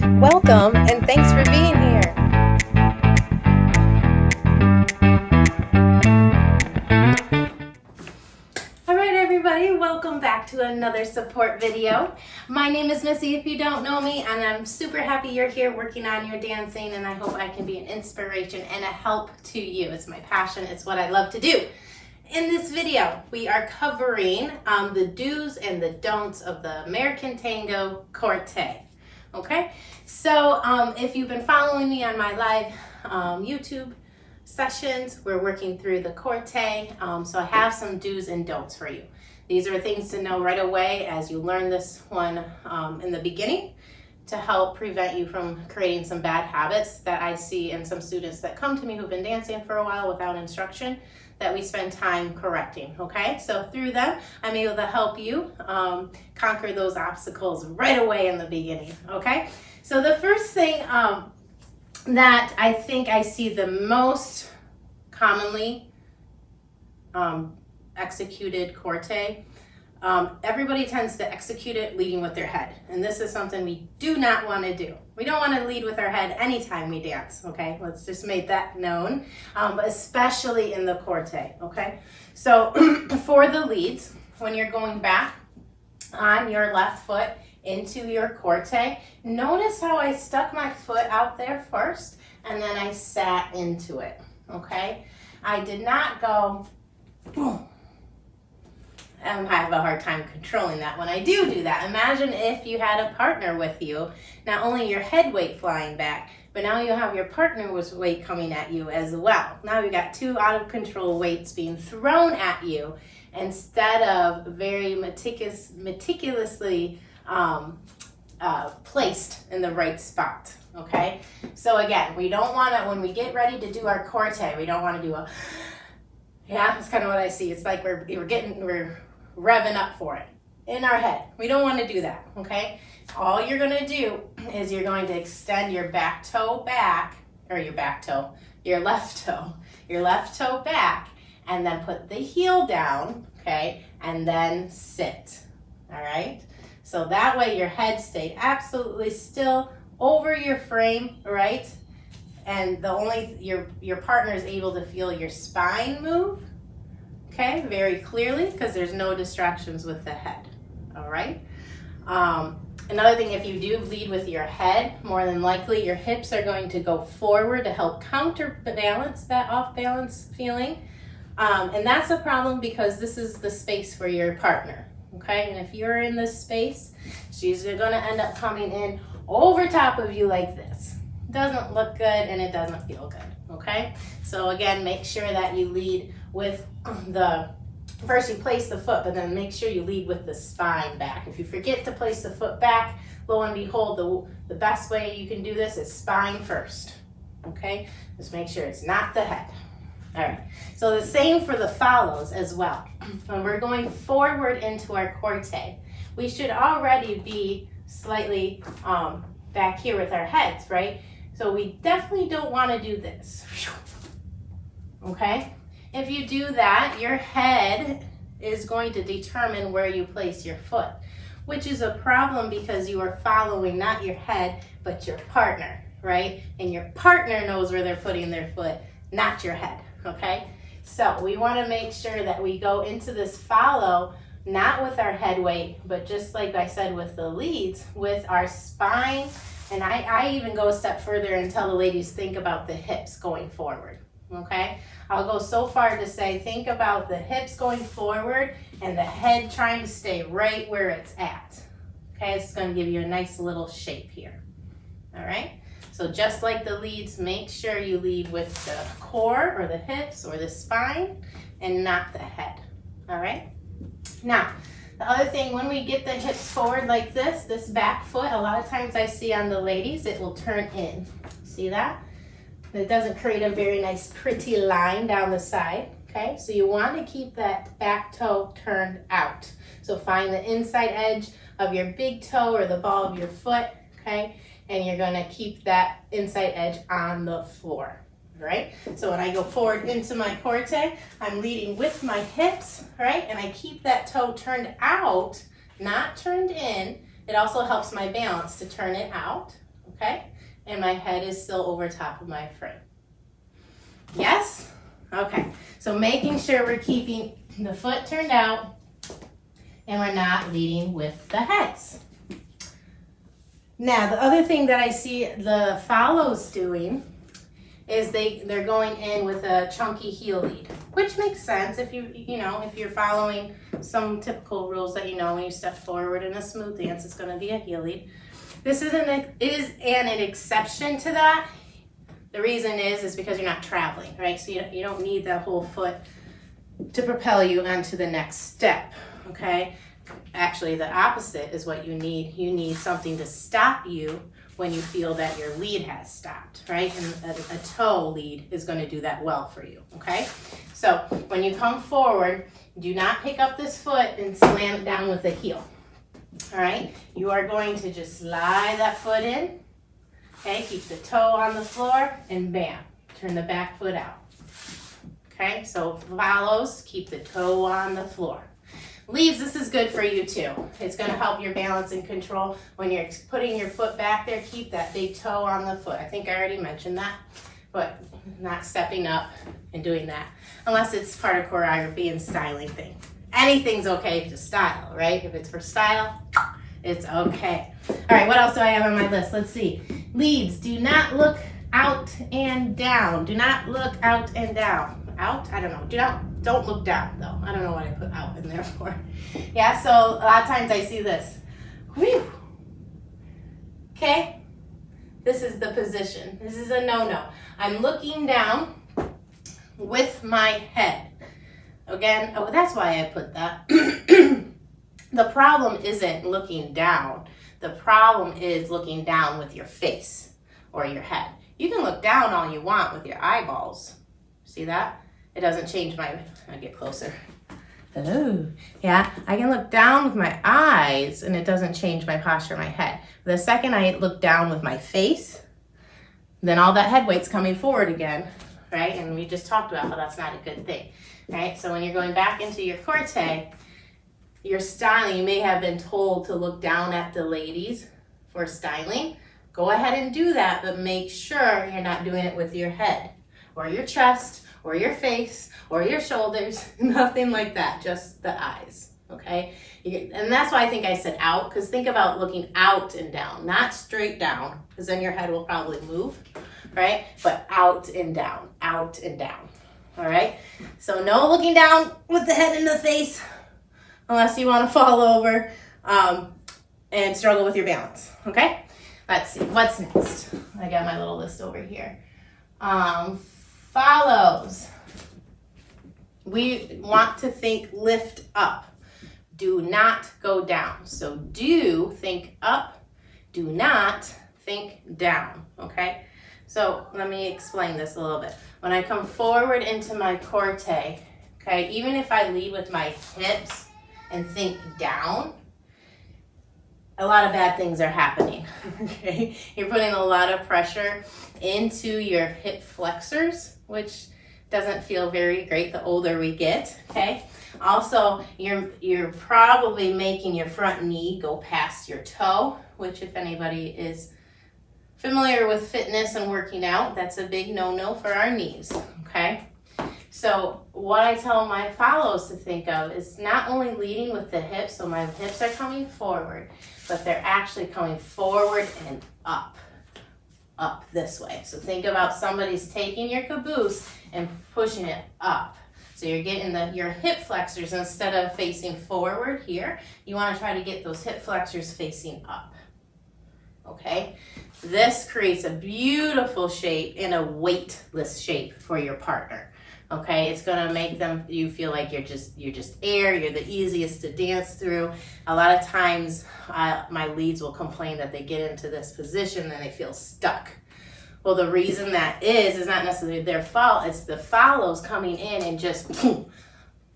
Welcome and thanks for being here. Alright everybody, welcome back to another support video. My name is Missy if you don't know me, and I'm super happy you're here working on your dancing, and I hope I can be an inspiration and a help to you. It's my passion, it's what I love to do. In this video, we are covering the do's and the don'ts of the American Tango Corte. Okay, so if you've been following me on my live YouTube sessions, we're working through the Corte, so I have some do's and don'ts for you. These are things to know right away as you learn this one in the beginning to help prevent you from creating some bad habits that I see in some students that come to me who've been dancing for a while without instruction that we spend time correcting, okay? So through them, I'm able to help you conquer those obstacles right away in the beginning, okay? So the first thing that I think I see the most commonly executed Corte, everybody tends to execute it leading with their head. And this is something we do not want to do. We don't want to lead with our head anytime we dance, okay? Let's just make that known, but especially in the Corte, okay? So for the leads, when you're going back on your left foot into your Corte, notice how I stuck my foot out there first and then I sat into it, okay? I did not go boom. I have a hard time controlling that when I do that. Imagine if you had a partner with you, not only your head weight flying back, but now you have your partner's weight coming at you as well. Now you got two out of control weights being thrown at you instead of very meticulously placed in the right spot, okay? So again, we don't want to, when we get ready to do our Corte, we don't want to do a, yeah, that's kind of what I see. It's like we're revving up for it in our head. We don't want to do that, okay? All you're going to do is you're going to extend your back toe back, or your left toe back, and then put the heel down, okay? And then sit, all right? So that way your head stayed absolutely still over your frame, right? And your partner is able to feel your spine move, okay, very clearly, because there's no distractions with the head, all right? Another thing, if you do lead with your head, more than likely your hips are going to go forward to help counterbalance that off-balance feeling. And that's a problem because this is the space for your partner, okay? And if you're in this space, she's gonna end up coming in over top of you like this. Doesn't look good and it doesn't feel good, okay? So again, make sure that you lead with first you place the foot, but then make sure you lead with the spine back. If you forget to place the foot back, lo and behold, the best way you can do this is spine first, okay? Just make sure it's not the head. All right, so the same for the follows as well. When we're going forward into our Corte, we should already be slightly back here with our heads, right? So we definitely don't want to do this, okay? If you do that, your head is going to determine where you place your foot, which is a problem because you are following not your head, but your partner, right? And your partner knows where they're putting their foot, not your head, okay? So we want to make sure that we go into this follow, not with our head weight, but just like I said with the leads, with our spine. And I even go a step further and tell the ladies, think about the hips going forward, okay? I'll go so far to say, think about the hips going forward and the head trying to stay right where it's at. Okay, it's going to give you a nice little shape here. All right, so just like the leads, make sure you lead with the core or the hips or the spine and not the head. All right, now the other thing, when we get the hips forward like this back foot, a lot of times I see on the ladies, it will turn in. See that? It doesn't create a very nice pretty line down the side, okay? So you want to keep that back toe turned out. So find the inside edge of your big toe or the ball of your foot, okay? And you're gonna keep that inside edge on the floor, right? So when I go forward into my Corte, I'm leading with my hips, right? And I keep that toe turned out, not turned in. It also helps my balance to turn it out, okay? And my head is still over top of my frame. Yes? Okay, so making sure we're keeping the foot turned out and we're not leading with the heads. Now, the other thing that I see the follows doing is they're going in with a chunky heel lead, which makes sense if if you're following some typical rules that when you step forward in a smooth dance, it's going to be a heel lead. This is an exception to that. The reason is because you're not traveling, right? So you don't need that whole foot to propel you onto the next step, okay? Actually, the opposite is what you need. You need something to stop you when you feel that your lead has stopped, right? And a toe lead is going to do that well for you, okay? So when you come forward, do not pick up this foot and slam it down with the heel, all right? You are going to just slide that foot in, okay? Keep the toe on the floor, and bam, turn the back foot out, okay? So follows, keep the toe on the floor. Leads, this is good for you too. It's going to help your balance and control. When you're putting your foot back there, keep that big toe on the foot. I think I already mentioned that, but not stepping up and doing that unless it's part of choreography and styling thing. Anything's okay to style, right? If it's for style, it's okay. All right, what else do I have on my list? Let's see. Leads, do not look out and down. Do not look out and down. Out? I don't know. Don't look down though. I don't know what I put out in there for. Yeah, so a lot of times I see this. Whew. Okay? This is the position. This is a no-no. I'm looking down with my head. Again, oh, that's why I put that. The problem isn't looking down. The problem is looking down with your face or your head. You can look down all you want with your eyeballs. See that? It doesn't change my, I'll get closer. Oh, yeah, I can look down with my eyes and it doesn't change my posture of my head. The second I look down with my face, then all that head weight's coming forward again, right? And we just talked about how that's not a good thing, right? So when you're going back into your corte, your styling, you may have been told to look down at the ladies for styling. Go ahead and do that, but make sure you're not doing it with your head or your chest or your face, or your shoulders, nothing like that, just the eyes, okay? And that's why I think I said out, because think about looking out and down, not straight down, because then your head will probably move, right? But out and down, all right? So no looking down with the head in the face, unless you want to fall over and struggle with your balance, okay? Let's see, what's next? I got my little list over here. Follows. We want to think lift up. Do not go down. So do think up. Do not think down. Okay? So let me explain this a little bit. When I come forward into my corte, okay, even if I lead with my hips and think down, a lot of bad things are happening, okay? You're putting a lot of pressure into your hip flexors, which doesn't feel very great the older we get, okay? Also, you're probably making your front knee go past your toe, which if anybody is familiar with fitness and working out, that's a big no-no for our knees, okay? So what I tell my follows to think of is not only leading with the hips, so my hips are coming forward, but they're actually coming forward and up this way. So think about somebody's taking your caboose and pushing it up. So you're getting your hip flexors, instead of facing forward here, you want to try to get those hip flexors facing up. Okay? This creates a beautiful shape and a weightless shape for your partner. Okay, it's gonna make you feel like you're just air, you're the easiest to dance through. A lot of times my leads will complain that they get into this position and they feel stuck. Well, the reason that is not necessarily their fault, it's the follows coming in and just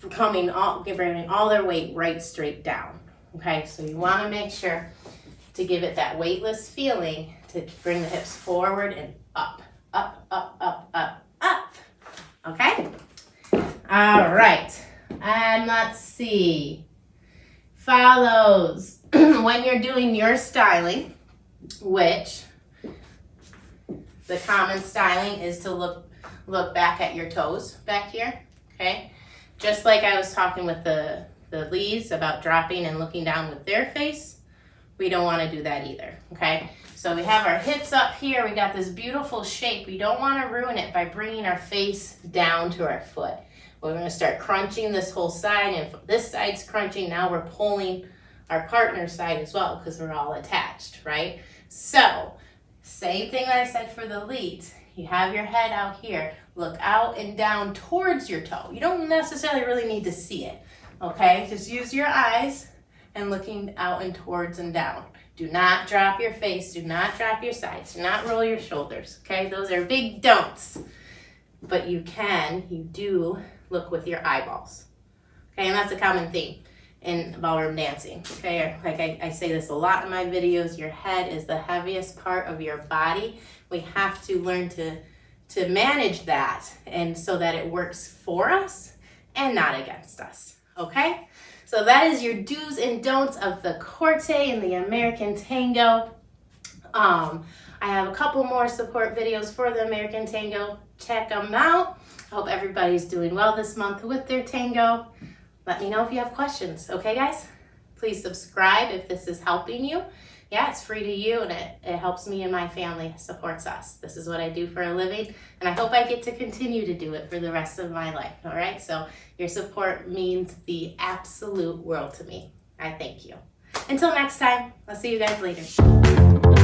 bringing all their weight right straight down. Okay, so you wanna make sure to give it that weightless feeling, to bring the hips forward and up, up, up, up, up, up. Okay? All right. And let's see. Follows. When you're doing your styling, which the common styling is to look back at your toes back here, okay? Just like I was talking with the Lees about dropping and looking down with their face, we don't want to do that either, okay? So we have our hips up here. We got this beautiful shape. We don't want to ruin it by bringing our face down to our foot. We're going to start crunching this whole side, and if this side's crunching, now we're pulling our partner's side as well because we're all attached, right? So, same thing that I said for the leads. You have your head out here. Look out and down towards your toe. You don't necessarily really need to see it, okay? Just use your eyes and looking out and towards and down. Do not drop your face. Do not drop your sides. Do not roll your shoulders, okay? Those are big don'ts. But you do look with your eyeballs, okay? And that's a common theme in ballroom dancing, okay? Like I say this a lot in my videos, your head is the heaviest part of your body. We have to learn to manage that, and so that it works for us and not against us, okay? So that is your do's and don'ts of the Corte and the American Tango. I have a couple more support videos for the American Tango. Check them out. I hope everybody's doing well this month with their tango. Let me know if you have questions, okay guys? Please subscribe if this is helping you. Yeah, it's free to you, and it helps me and my family, supports us. This is what I do for a living, and I hope I get to continue to do it for the rest of my life, all right? So your support means the absolute world to me. I thank you. Until next time, I'll see you guys later.